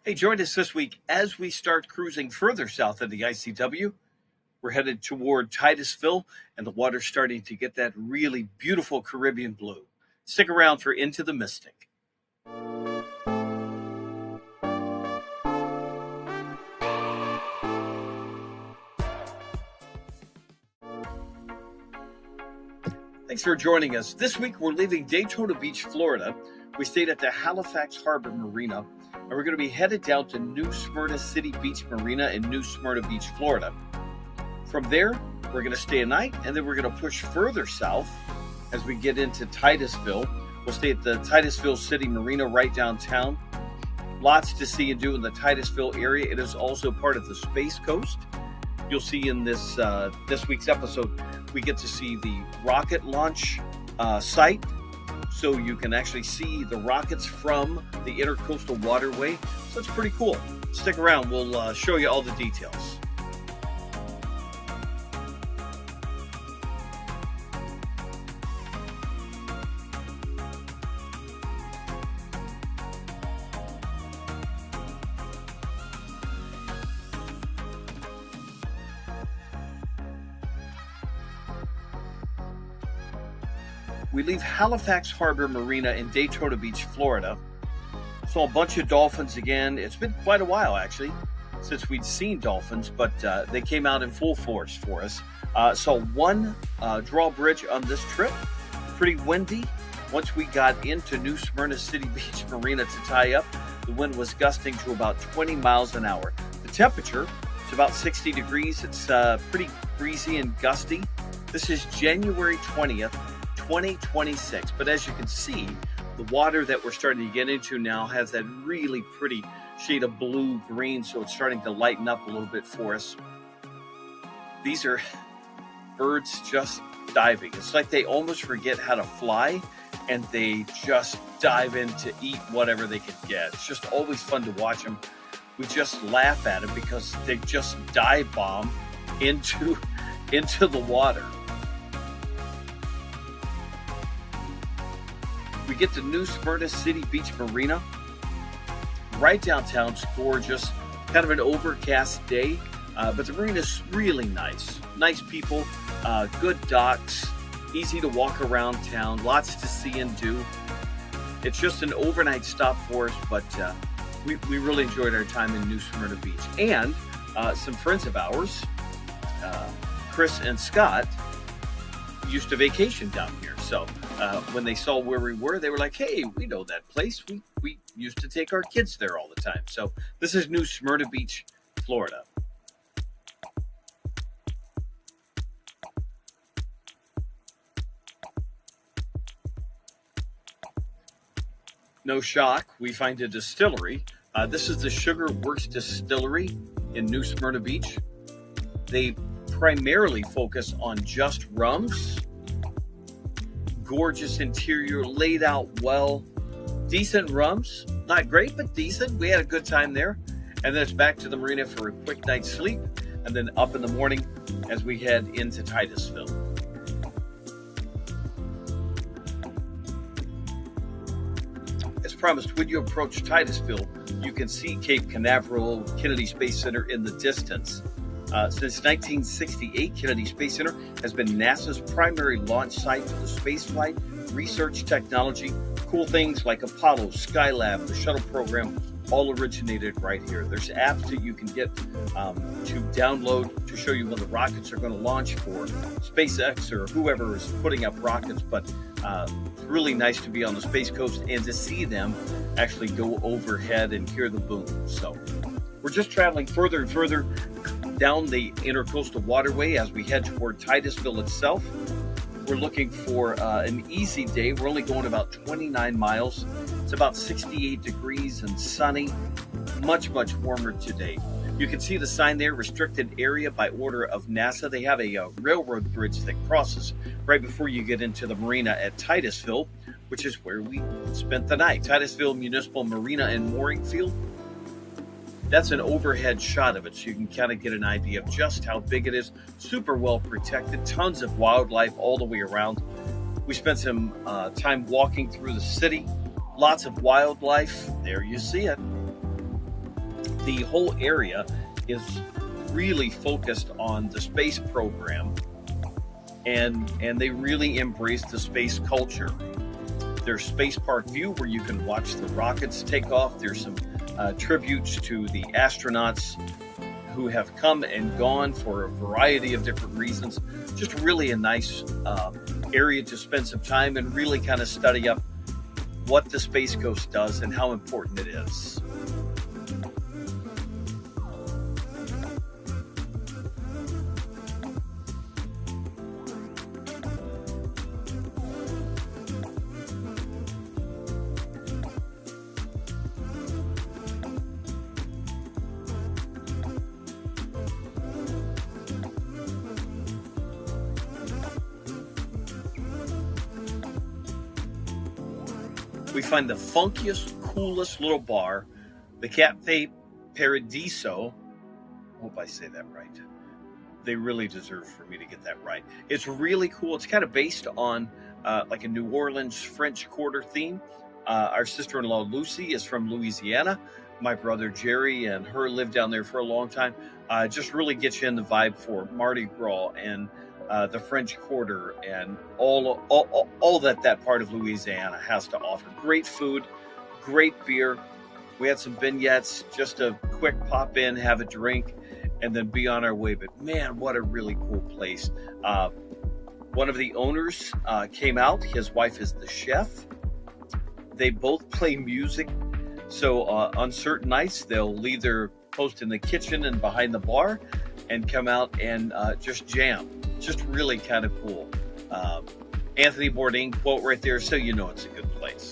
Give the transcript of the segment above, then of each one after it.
Hey, join us this week as we start cruising further south of the ICW. We're headed toward Titusville, and the water's starting to get that really beautiful Caribbean blue. Stick around for Into the Mystic. Thanks for joining us. This week, we're leaving Daytona Beach, Florida. We stayed at the Halifax Harbor Marina, and we're going to be headed down to New Smyrna City Beach Marina in New Smyrna Beach, Florida. From there, we're going to stay a night, and then we're going to push further south as we get into Titusville. We'll stay at the Titusville City Marina right downtown. Lots to see and do in the Titusville area. It is also part of the Space Coast. You'll see in this week's episode, we get to see the rocket launch site, so you can actually see the rockets from the intercoastal waterway. So it's pretty cool. Stick around. We'll show you all the details. We leave Halifax Harbor Marina in Daytona Beach, Florida. Saw a bunch of dolphins again. It's been quite a while, actually, since we'd seen dolphins, but they came out in full force for us. Saw one drawbridge on this trip. Pretty windy. Once we got into New Smyrna City Beach Marina to tie up, the wind was gusting to about 20 miles an hour. The temperature is about 60 degrees. It's pretty breezy and gusty. This is January 20th. 2026, but as you can see, the water that we're starting to get into now has that really pretty shade of blue-green, so it's starting to lighten up a little bit for us. These are birds just diving. It's like they almost forget how to fly, and they just dive in to eat whatever they can get. It's just always fun to watch them. We just laugh at them because they just dive bomb into the water. We get to New Smyrna City Beach Marina. Right downtown, it's gorgeous. Kind of an overcast day, but the marina's really nice. Nice people, good docks, easy to walk around town, lots to see and do. It's just an overnight stop for us, but we really enjoyed our time in New Smyrna Beach. And some friends of ours, Chris and Scott, used to vacation down here. So when they saw where we were, they were like, hey, we know that place. We used to take our kids there all the time. So this is New Smyrna Beach, Florida. No shock, we find a distillery. This is the Sugar Works Distillery in New Smyrna Beach. They primarily focus on just rums. Gorgeous interior, laid out well. Decent rums. Not great, but decent. We had a good time there. And then it's back to the marina for a quick night's sleep. And then up in the morning as we head into Titusville. As promised, when you approach Titusville, you can see Cape Canaveral, Kennedy Space Center in the distance. Since 1968, Kennedy Space Center has been NASA's primary launch site for the spaceflight, research technology. Cool things like Apollo, Skylab, the shuttle program, all originated right here. There's apps that you can get to download to show you when the rockets are going to launch for SpaceX or whoever is putting up rockets. But it's really nice to be on the Space Coast and to see them actually go overhead and hear the boom. So we're just traveling further and further down the intercoastal waterway as we head toward Titusville itself. We're looking for an easy day. We're only going about 29 miles. It's about 68 degrees and sunny. Much, much warmer today. You can see the sign there, restricted area by order of NASA. They have a railroad bridge that crosses right before you get into the marina at Titusville, which is where we spent the night. Titusville Municipal Marina and Mooring Field. That's an overhead shot of it, so you can kind of get an idea of just how big it is. Super well protected, tons of wildlife all the way around. We spent some time walking through the city. Lots of wildlife. There you see it. The whole area is really focused on the space program, and they really embrace the space culture. There's Space Park View, where you can watch the rockets take off. There's some tributes to the astronauts who have come and gone for a variety of different reasons. Just really a nice area to spend some time and really kind of study up what the Space Coast does and how important it is. We find the funkiest, coolest little bar, the Cafe Paradiso. I hope I say that right. They really deserve for me to get that right. It's really cool. It's kind of based on like a New Orleans French Quarter theme. Our sister-in-law Lucy is from Louisiana. My brother Jerry and her lived down there for a long time. Just really gets you in the vibe for Mardi Gras and the French Quarter and all that part of Louisiana has to offer. Great food, great beer. We had some vignettes, just a quick pop in, have a drink, and then be on our way. But man, what a really cool place. One of the owners came out. His wife is the chef. They both play music. So on certain nights, they'll leave their post in the kitchen and behind the bar and come out and just jam. Just really kind of cool. Anthony Bourdain quote right there, so you know it's a good place.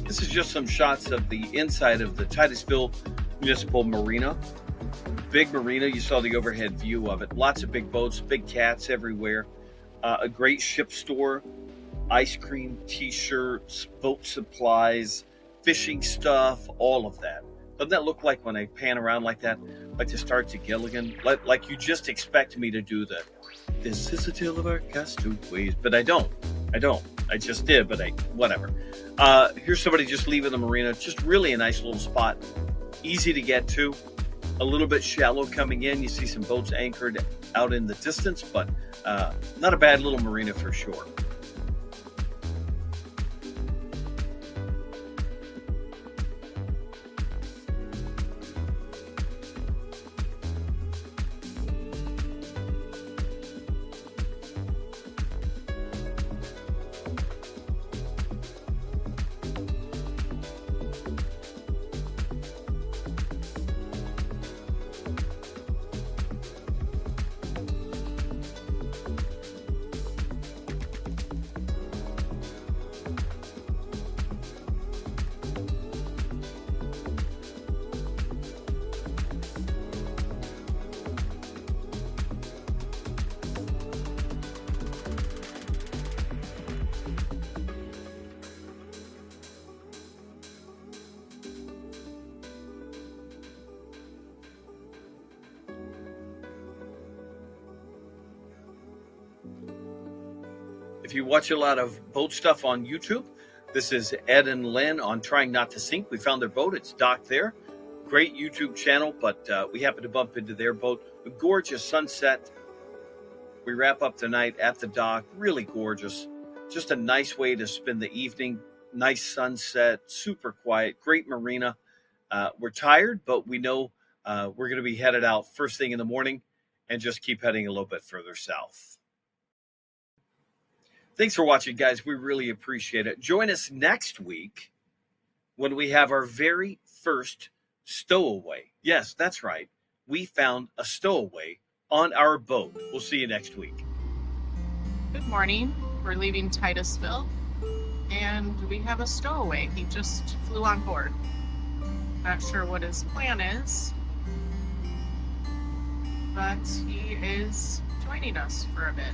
This is just some shots of the inside of the Titusville Municipal Marina. Big marina, you saw the overhead view of it. Lots of big boats, big cats everywhere. A great ship store, ice cream, t-shirts, boat supplies, fishing stuff, all of that. Doesn't that look like, when I pan around like that, like to start to Gilligan? Like you just expect me to do that. This is a tale of our castaways, but I don't. I just did, but whatever. Here's somebody just leaving the marina. Just really a nice little spot. Easy to get to. A little bit shallow coming in. You see some boats anchored out in the distance, but not a bad little marina for sure. If you watch a lot of boat stuff on YouTube, this is Ed and Lynn on Trying Not to Sink. We found their boat. It's docked there. Great YouTube channel, but we happened to bump into their boat. A gorgeous sunset. We wrap up the night at the dock. Really gorgeous. Just a nice way to spend the evening. Nice sunset. Super quiet. Great marina. We're tired, but we know we're going to be headed out first thing in the morning and just keep heading a little bit further south. Thanks for watching, guys. We really appreciate it. Join us next week when we have our very first stowaway. Yes, that's right. We found a stowaway on our boat. We'll see you next week. Good morning. We're leaving Titusville, and we have a stowaway. He just flew on board. Not sure what his plan is, but he is joining us for a bit.